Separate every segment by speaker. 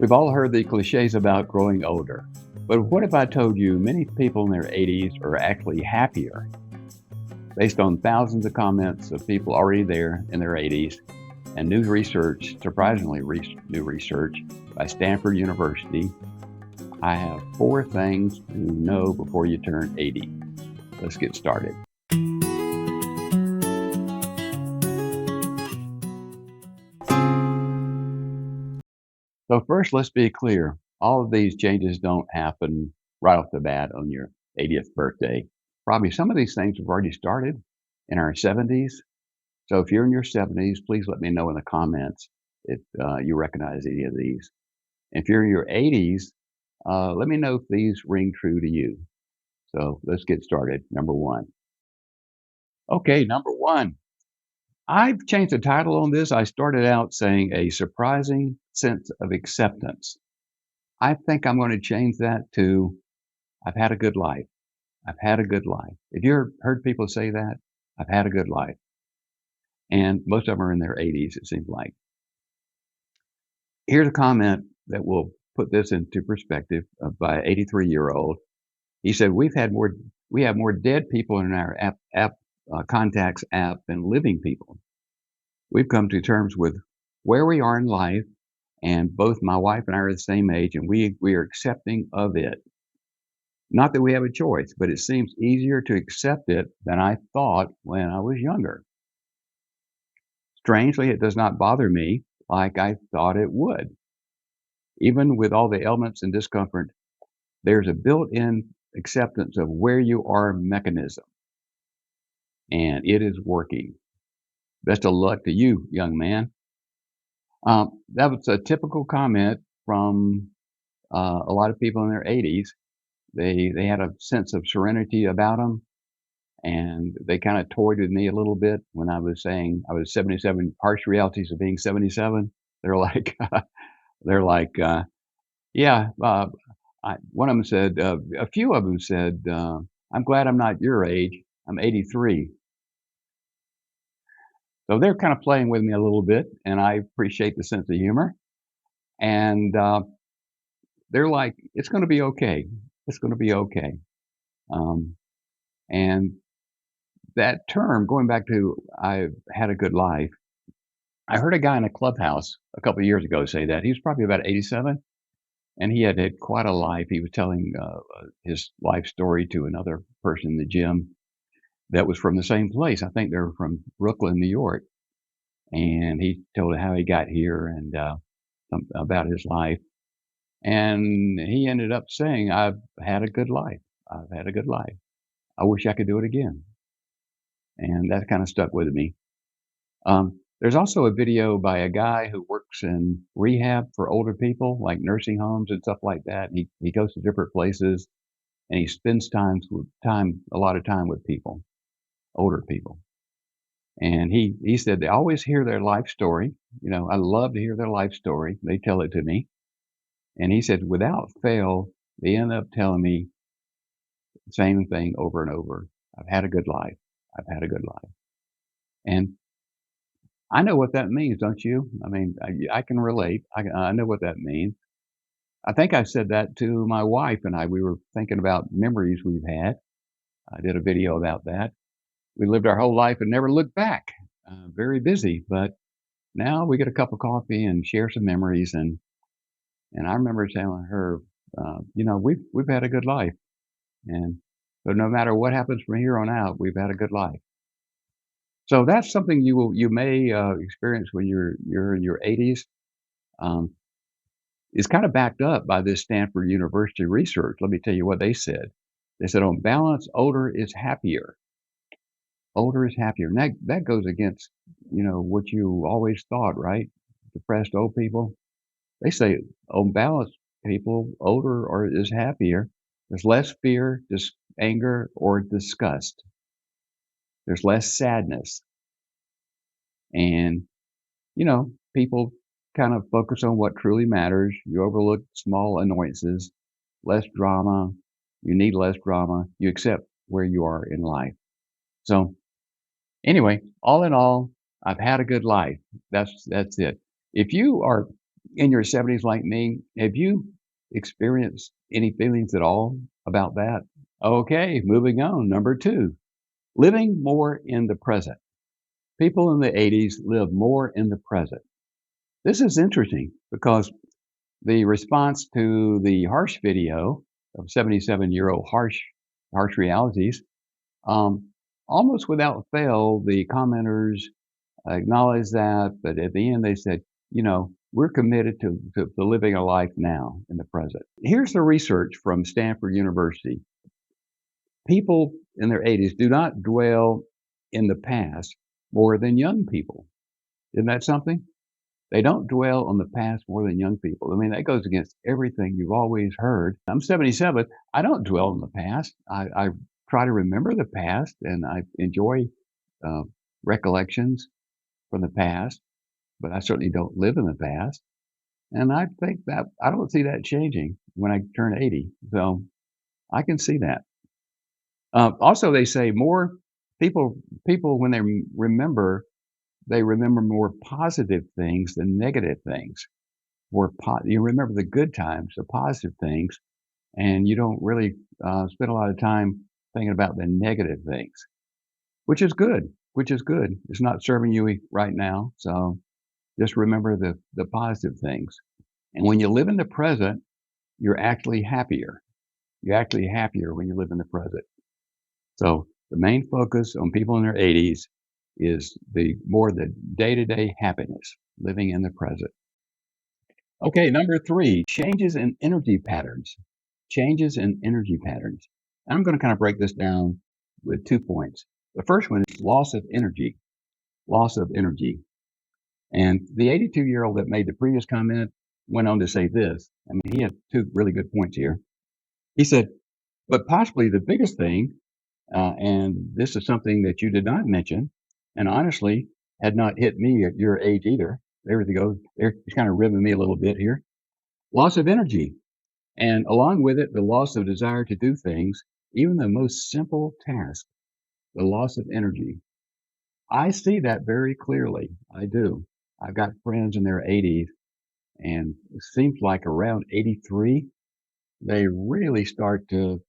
Speaker 1: We've all heard the cliches about growing older. But what if I told you many people in their 80s are actually happier based on thousands of comments of people already there in their 80s and new research, new research by Stanford University? I have four things to know before you turn 80. Let's get started. So first, let's be clear. All of these changes don't happen right off the bat on your 80th birthday. Probably some of these things have already started in our 70s. So if you're in your 70s, please let me know in the comments if you recognize any of these. If you're in your 80s, let me know if these ring true to you. So let's get started. Number one. Okay, number one. I've changed the title on this. I started out saying a surprising sense of acceptance. I think I'm going to change that to I've had a good life. I've had a good life. Have you ever heard people say that? I've had a good life. And most of them are in their 80s, it seems like. Here's a comment that will put this into perspective by an 83-year-old. He said, we have more dead people in our contacts app than living people. We've come to terms with where we are in life, and both my wife and I are the same age, and we are accepting of it. Not that we have a choice, but it seems easier to accept it than I thought when I was younger. Strangely, it does not bother me like I thought it would. Even with all the ailments and discomfort, there's a built-in acceptance of where you are mechanism, and it is working. Best of luck to you, young man. That was a typical comment from a lot of people in their 80s. They had a sense of serenity about them, and they kind of toyed with me a little bit when I was saying I was 77, harsh realities of being 77. They're like, they're like, yeah. One of them said, a few of them said, I'm glad I'm not your age. I'm 83. So they're kind of playing with me a little bit, and I appreciate the sense of humor. And they're like, it's going to be okay. It's going to be okay. Um, and that term, going back to I've had a good life, I heard a guy in a clubhouse a couple of years ago say that. He was probably about 87, and he had had quite a life. He was telling his life story to another person in the gym that was from the same place. I think they were from Brooklyn, New York. And he told how he got here and about his life. And he ended up saying, I've had a good life. I've had a good life. I wish I could do it again. And that kind of stuck with me. There's also a video by a guy who works in rehab for older people, like nursing homes and stuff like that. He goes to different places and he spends a lot of time with people, older people. And he said they always hear their life story. You know, I love to hear their life story. They tell it to me. And he said, without fail, they end up telling me the same thing over and over. I've had a good life. I've had a good life. And I know what that means, don't you? I mean, I can relate. I know what that means. I think I said that to my wife and I. We were thinking about memories we've had. I did a video about that. We lived our whole life and never looked back. Very busy, but now we get a cup of coffee and share some memories. And I remember telling her, you know, we've had a good life, and so no matter what happens from here on out, we've had a good life. So that's something you may experience when you're in your 80s. Um, it's kind of backed up by this Stanford University research. Let me tell you what they said. They said, on balance, older is happier. Older is happier. And that goes against, you know, what you always thought, right? Depressed old people. They say on balance, people older is happier. There's less fear, anger, or disgust. There's less sadness. And, you know, people kind of focus on what truly matters. You overlook small annoyances, less drama. You need less drama. You accept where you are in life. So anyway, all in all, I've had a good life. That's it. If you are in your 70s like me, have you experienced any feelings at all about that? Okay, moving on. Number 2, living more in the present. People in the 80s live more in the present. This is interesting because the response to the Harsh video of 77-year-old Harsh Realities, um, almost without fail, the commenters acknowledged that, but at the end they said, we're committed to living a life now in the present. Here's the research from Stanford University. People in their 80s do not dwell in the past more than young people. Isn't that something? They don't dwell on the past more than young people. I mean, that goes against everything you've always heard. I'm 77. I don't dwell on the past. I try to remember the past and I enjoy uh, recollections from the past, but I certainly don't live in the past. And I think that I don't see that changing when I turn 80. So I can see that. Also, they say more people when they remember, they remember more positive things than negative things. You remember the good times, the positive things, and you don't really spend a lot of time thinking about the negative things, which is good. Which is good. It's not serving you right now, so just remember the positive things. And when you live in the present, you're actually happier. You're actually happier when you live in the present. So the main focus on people in their 80s is the day-to-day happiness, living in the present. Okay, number 3, changes in energy patterns. Changes in energy patterns. And I'm going to kind of break this down with 2 points. The first one is loss of energy. Loss of energy. And the 82-year-old that made the previous comment went on to say this. I mean, he had 2 really good points here. He said, but possibly the biggest thing, and this is something that you did not mention, and honestly had not hit me at your age either. There we go. There, he's kind of ribbing me a little bit here. Loss of energy. And along with it, the loss of desire to do things, even the most simple task, the loss of energy. I see that very clearly. I do. I've got friends in their 80s, and it seems like around 83, they really start to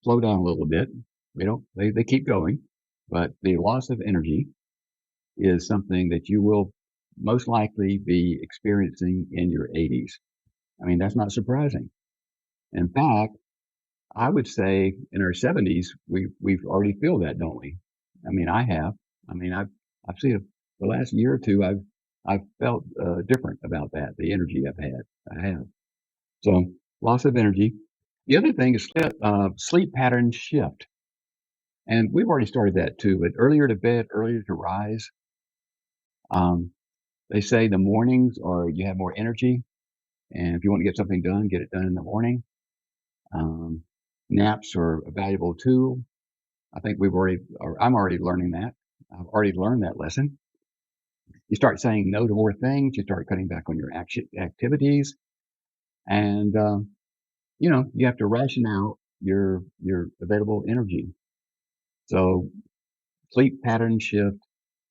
Speaker 1: slow down a little bit. They keep going, but the loss of energy is something that you will most likely be experiencing in your 80s. I mean, that's not surprising. In fact, I would say in our 70s, we've already feel that, don't we? I mean, I have. I mean, I've seen it the last year or two. I've felt different about that. The energy I've had, I have. So loss of energy. The other thing is sleep pattern shift, and we've already started that too. But earlier to bed, earlier to rise. Um, they say the mornings are you have more energy, and if you want to get something done, get it done in the morning. Um, Naps are a valuable tool. I think I'm already learning that. I've already learned that lesson. You start saying no to more things. You start cutting back on your activities, and you have to ration out your available energy. So sleep pattern shift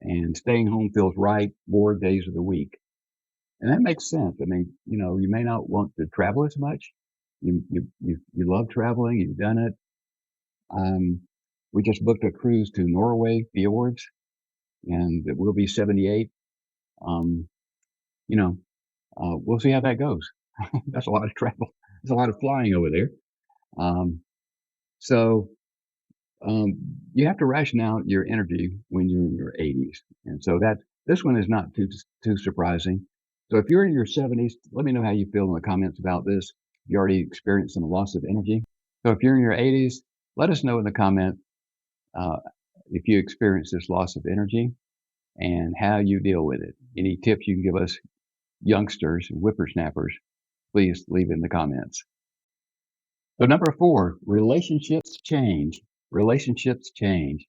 Speaker 1: and staying home feels right more days of the week, and that makes sense. I mean, you may not want to travel as much. You love traveling. You've done it. Um, we just booked a cruise to Norway fjords, and it will be 78. Um, you know, we'll see how that goes. That's a lot of travel. There's a lot of flying over there. Um, so um, you have to ration out your energy when you're in your 80s, and so this one is not too surprising. So if you're in your 70s, let me know how you feel in the comments about this. You already experienced some loss of energy. So if you're in your 80s, let us know in the comment uh, if you experience this loss of energy and how you deal with it. Any tips you can give us youngsters and whippersnappers, please leave in the comments. So number 4, relationships change. Relationships change.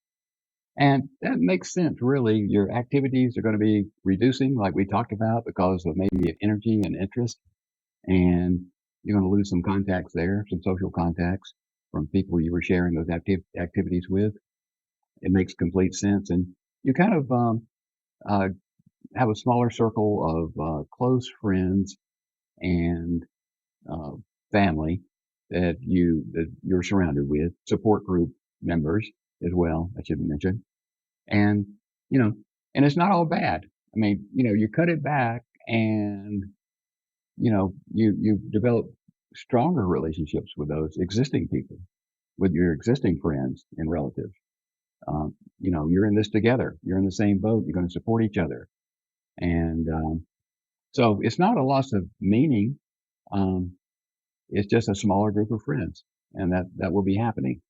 Speaker 1: And that makes sense, really. Your activities are going to be reducing, like we talked about, because of maybe energy and interest. And you're going to lose some contacts there, some social contacts from people you were sharing those activities with. It makes complete sense. And you kind of uh, have a smaller circle of close friends and uh, family that you're surrounded with, support group members as well, I should mention. And, you know, and it's not all bad. I mean, you cut it back and, you develop stronger relationships with those existing people, with your existing friends and relatives. You're in this together. You're in the same boat. You're going to support each other. And so it's not a loss of meaning. Um, it's just a smaller group of friends, and that will be happening.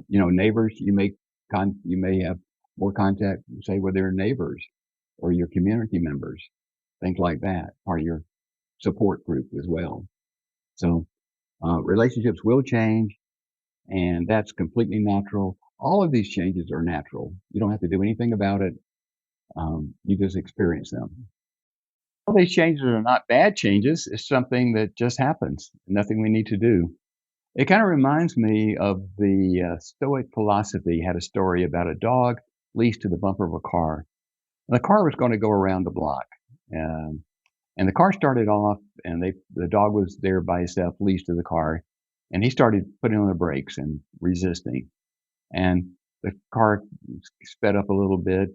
Speaker 1: Neighbors, you may have more contact, say, with your neighbors or your community members, things like that, part of your support group as well. So relationships will change, and that's completely natural. All of these changes are natural. You don't have to do anything about it. You just experience them. All these changes are not bad changes. It's something that just happens. Nothing we need to do. It kind of reminds me of the Stoic philosophy had a story about a dog leashed to the bumper of a car. And the car was going to go around the block. Um, and the car started off, and the dog was there by himself, leashed to the car. And he started putting on the brakes and resisting. And the car sped up a little bit.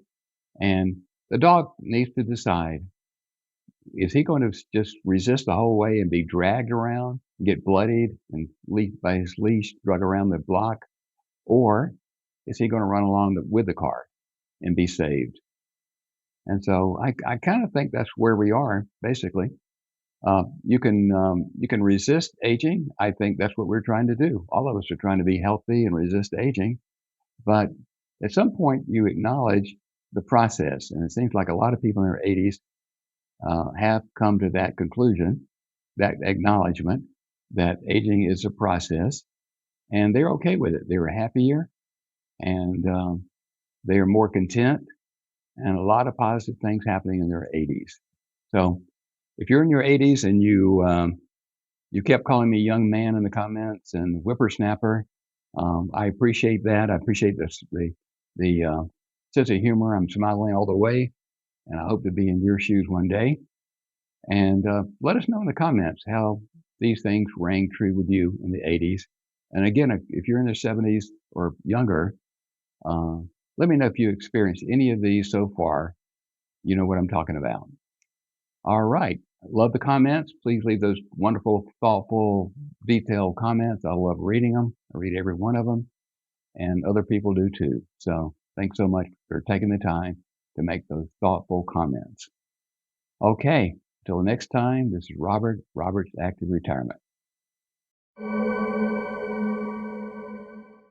Speaker 1: And the dog needs to decide, is he going to just resist the whole way and be dragged around, get bloodied, and by his leash drug around the block? Or is he going to run along with the car and be saved? And so I kind of think that's where we are, basically. You can resist aging. I think that's what we're trying to do. All of us are trying to be healthy and resist aging. But at some point, you acknowledge the process. And it seems like a lot of people in their 80s have come to that conclusion, that acknowledgement that aging is a process, and they're okay with it. They were happier, and they are more content, and a lot of positive things happening in their 80s. So, if you're in your 80s and you kept calling me young man in the comments and whippersnapper, I appreciate that. I appreciate the sense of humor. I'm smiling all the way, and I hope to be in your shoes one day. And let us know in the comments how these things rang true with you in the 80s. And again, if you're in the 70s or younger, uh, let me know if you experienced any of these so far. You know what I'm talking about. All right. Love the comments. Please leave those wonderful, thoughtful, detailed comments. I love reading them. I read every one of them, and other people do too. So thanks so much for taking the time to make those thoughtful comments. Okay. Until next time, this is Robert's Active Retirement.